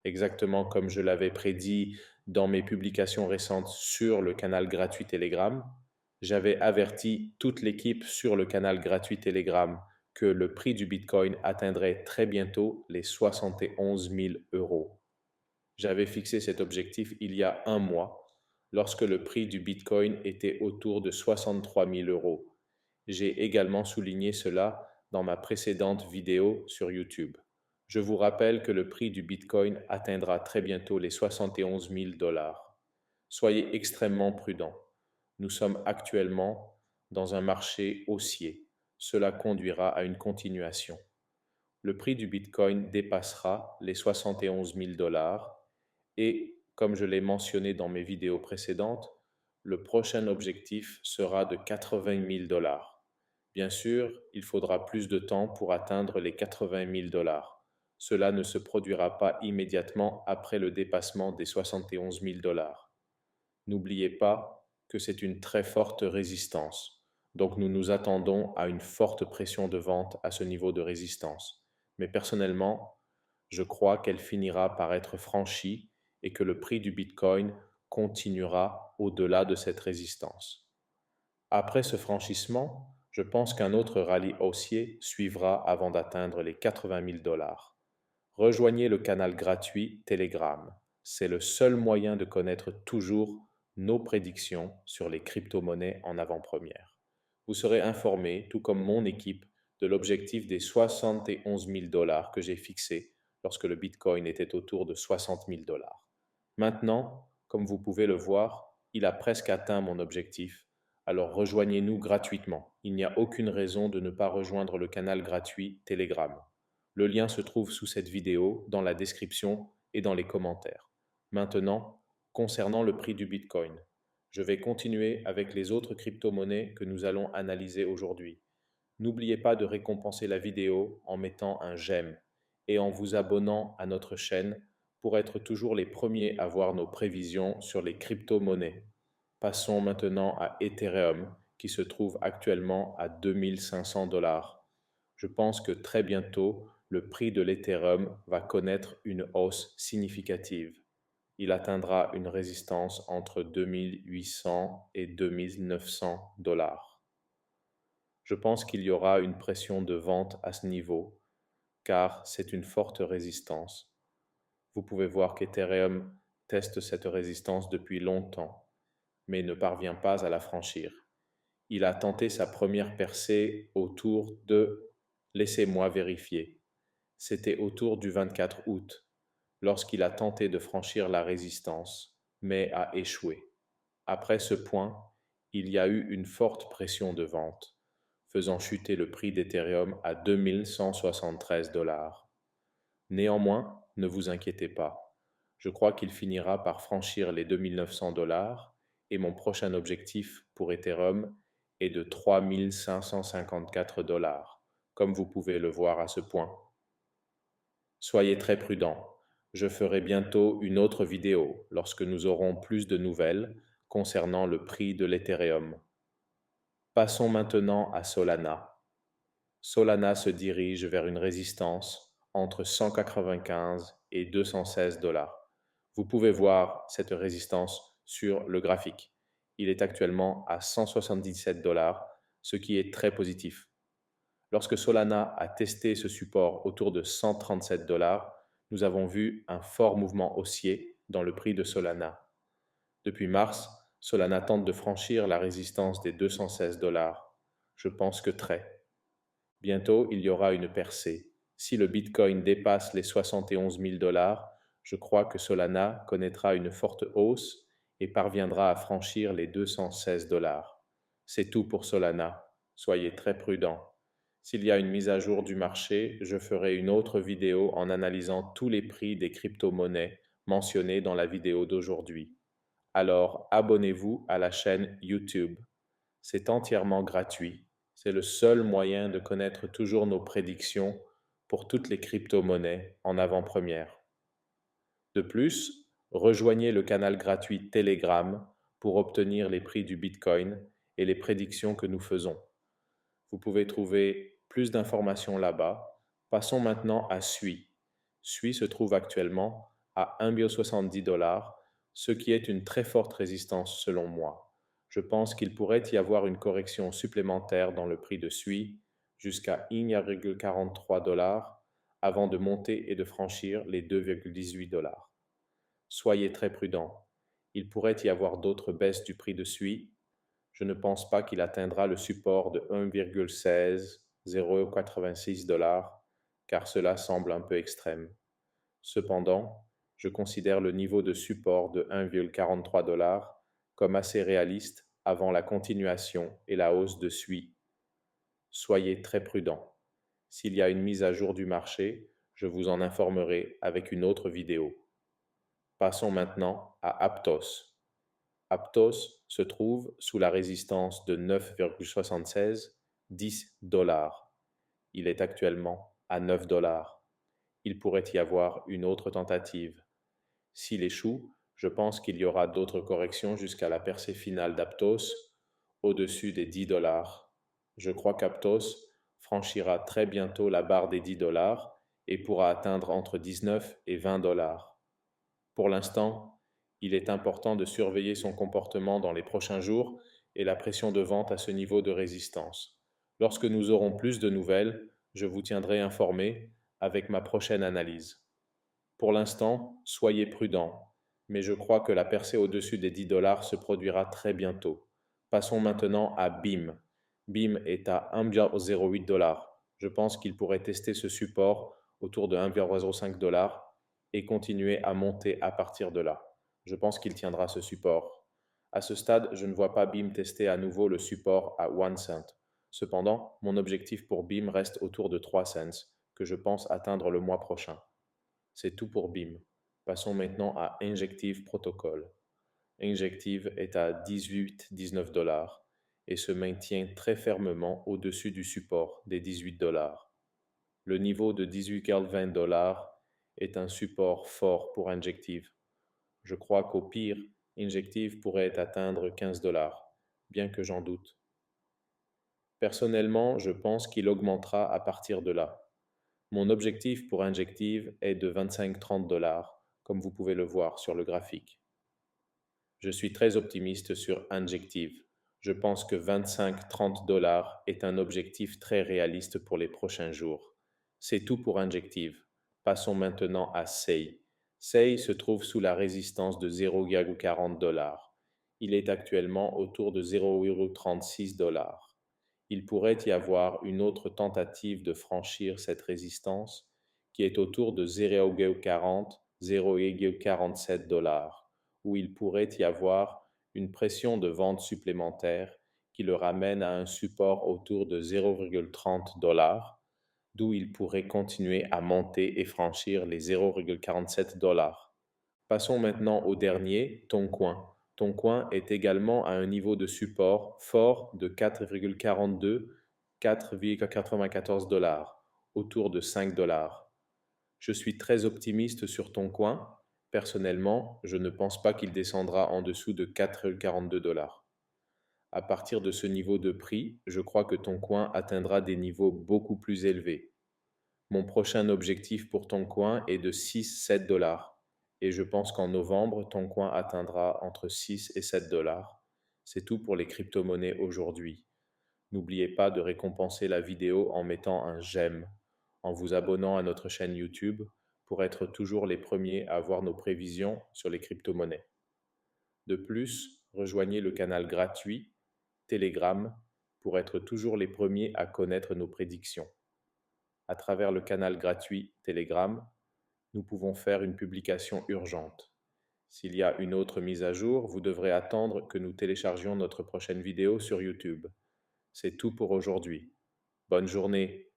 exactement comme je l'avais prédit dans mes publications récentes sur le canal gratuit Telegram. J'avais averti toute l'équipe sur le canal gratuit Telegram que le prix du Bitcoin atteindrait très bientôt les 71 000 euros. J'avais fixé cet objectif il y a un mois, lorsque le prix du Bitcoin était autour de 63 000 euros. J'ai également souligné cela dans ma précédente vidéo sur YouTube. Je vous rappelle que le prix du Bitcoin atteindra très bientôt les 71 000 dollars. Soyez extrêmement prudents. Nous sommes actuellement dans un marché haussier. Cela conduira à une continuation. Le prix du Bitcoin dépassera les 71 000 dollars et, comme je l'ai mentionné dans mes vidéos précédentes, le prochain objectif sera de 80 000 dollars. Bien sûr, il faudra plus de temps pour atteindre les 80 000 dollars. Cela ne se produira pas immédiatement après le dépassement des 71 000 dollars. N'oubliez pas que c'est une très forte résistance. Donc nous nous attendons à une forte pression de vente à ce niveau de résistance. Mais personnellement, je crois qu'elle finira par être franchie et que le prix du Bitcoin continuera au-delà de cette résistance. Après ce franchissement, je pense qu'un autre rallye haussier suivra avant d'atteindre les 80 000 dollars. Rejoignez le canal gratuit Telegram. C'est le seul moyen de connaître toujours nos prédictions sur les crypto-monnaies en avant-première. Vous serez informé, tout comme mon équipe, de l'objectif des 71 000 dollars que j'ai fixé lorsque le Bitcoin était autour de 60 000 dollars. Maintenant, comme vous pouvez le voir, il a presque atteint mon objectif, alors rejoignez-nous gratuitement. Il n'y a aucune raison de ne pas rejoindre le canal gratuit Telegram. Le lien se trouve sous cette vidéo, dans la description et dans les commentaires. Maintenant, concernant le prix du Bitcoin, je vais continuer avec les autres crypto-monnaies que nous allons analyser aujourd'hui. N'oubliez pas de récompenser la vidéo en mettant un j'aime et en vous abonnant à notre chaîne pour être toujours les premiers à voir nos prévisions sur les crypto-monnaies. Passons maintenant à Ethereum, qui se trouve actuellement à 2500 dollars. Je pense que très bientôt, le prix de l'Ethereum va connaître une hausse significative. Il atteindra une résistance entre 2800 et 2900 dollars. Je pense qu'il y aura une pression de vente à ce niveau, car c'est une forte résistance. Vous pouvez voir qu'Ethereum teste cette résistance depuis longtemps, mais ne parvient pas à la franchir. Il a tenté sa première percée autour de, laissez-moi vérifier, c'était autour du 24 août, lorsqu'il a tenté de franchir la résistance, mais a échoué. Après ce point, il y a eu une forte pression de vente, faisant chuter le prix d'Ethereum à 2173 dollars. Néanmoins, ne vous inquiétez pas. Je crois qu'il finira par franchir les 2900 dollars et mon prochain objectif pour Ethereum est de 3554 dollars, comme vous pouvez le voir à ce point. Soyez très prudents. Je ferai bientôt une autre vidéo lorsque nous aurons plus de nouvelles concernant le prix de l'Ethereum. Passons maintenant à Solana. Solana se dirige vers une résistance entre 195 et 216 dollars. Vous pouvez voir cette résistance sur le graphique. Il est actuellement à 177 dollars, ce qui est très positif. Lorsque Solana a testé ce support autour de 137 dollars, nous avons vu un fort mouvement haussier dans le prix de Solana. Depuis mars, Solana tente de franchir la résistance des 216 dollars. Je pense que très. Bientôt, il y aura une percée. Si le Bitcoin dépasse les 71 000 dollars, je crois que Solana connaîtra une forte hausse et parviendra à franchir les 216 dollars. C'est tout pour Solana. Soyez très prudents. S'il y a une mise à jour du marché, je ferai une autre vidéo en analysant tous les prix des crypto-monnaies mentionnés dans la vidéo d'aujourd'hui. Alors, abonnez-vous à la chaîne YouTube. C'est entièrement gratuit. C'est le seul moyen de connaître toujours nos prédictions pour toutes les crypto-monnaies en avant-première. De plus, rejoignez le canal gratuit Telegram pour obtenir les prix du Bitcoin et les prédictions que nous faisons. Vous pouvez trouver plus d'informations là-bas. Passons maintenant à Sui. Sui se trouve actuellement à 1,70 $, ce qui est une très forte résistance selon moi. Je pense qu'il pourrait y avoir une correction supplémentaire dans le prix de SUI jusqu'à 1,43 $, avant de monter et de franchir les 2,18 $. Soyez très prudent. Il pourrait y avoir d'autres baisses du prix de SUI. Je ne pense pas qu'il atteindra le support de 1,16086 $, car cela semble un peu extrême. Cependant, je considère le niveau de support de 1,43 $ comme assez réaliste avant la continuation et la hausse de SUI. Soyez très prudent. S'il y a une mise à jour du marché, je vous en informerai avec une autre vidéo. Passons maintenant à Aptos. Aptos se trouve sous la résistance de 9,76, 10 $. Il est actuellement à 9 $. Il pourrait y avoir une autre tentative. S'il échoue, je pense qu'il y aura d'autres corrections jusqu'à la percée finale d'Aptos au-dessus des 10 $. Je crois qu'Aptos franchira très bientôt la barre des 10 $ et pourra atteindre entre 19 et 20 $. Pour l'instant, il est important de surveiller son comportement dans les prochains jours et la pression de vente à ce niveau de résistance. Lorsque nous aurons plus de nouvelles, je vous tiendrai informé avec ma prochaine analyse. Pour l'instant, soyez prudents, mais je crois que la percée au-dessus des 10 $ se produira très bientôt. Passons maintenant à BIM. BIM est à 1,08 $. Je pense qu'il pourrait tester ce support autour de 1,05 $ et continuer à monter à partir de là. Je pense qu'il tiendra ce support. À ce stade, je ne vois pas BIM tester à nouveau le support à 1 cent. Cependant, mon objectif pour BIM reste autour de 3 cents, que je pense atteindre le mois prochain. C'est tout pour BIM. Passons maintenant à Injective Protocol. Injective est à 18-19 $ et se maintient très fermement au-dessus du support des 18 $. Le niveau de 18,20 $ est un support fort pour Injective. Je crois qu'au pire, Injective pourrait atteindre 15 $, bien que j'en doute. Personnellement, je pense qu'il augmentera à partir de là. Mon objectif pour Injective est de 25-30 $, comme vous pouvez le voir sur le graphique. Je suis très optimiste sur Injective. Je pense que 25-30 $ est un objectif très réaliste pour les prochains jours. C'est tout pour Injective. Passons maintenant à SEI. SEI se trouve sous la résistance de 0,40 $. Il est actuellement autour de 0,36 $. Il pourrait y avoir une autre tentative de franchir cette résistance qui est autour de 0,40, 0,47 $, où il pourrait y avoir une pression de vente supplémentaire qui le ramène à un support autour de 0,30 $, d'où il pourrait continuer à monter et franchir les 0,47 $. Passons maintenant au dernier, Toncoin. Toncoin est également à un niveau de support fort de 4,42, 4,94 $, autour de 5 $. Je suis très optimiste sur Toncoin. Personnellement, je ne pense pas qu'il descendra en dessous de 4,42 $. À partir de ce niveau de prix, je crois que Toncoin atteindra des niveaux beaucoup plus élevés. Mon prochain objectif pour Toncoin est de 6-7 $. Et je pense qu'en novembre, Toncoin atteindra entre 6 et 7 $. C'est tout pour les crypto-monnaies aujourd'hui. N'oubliez pas de récompenser la vidéo en mettant un j'aime, en vous abonnant à notre chaîne YouTube pour être toujours les premiers à voir nos prévisions sur les crypto-monnaies. De plus, rejoignez le canal gratuit Telegram pour être toujours les premiers à connaître nos prédictions. À travers le canal gratuit Telegram, nous pouvons faire une publication urgente. S'il y a une autre mise à jour, vous devrez attendre que nous téléchargions notre prochaine vidéo sur YouTube. C'est tout pour aujourd'hui. Bonne journée.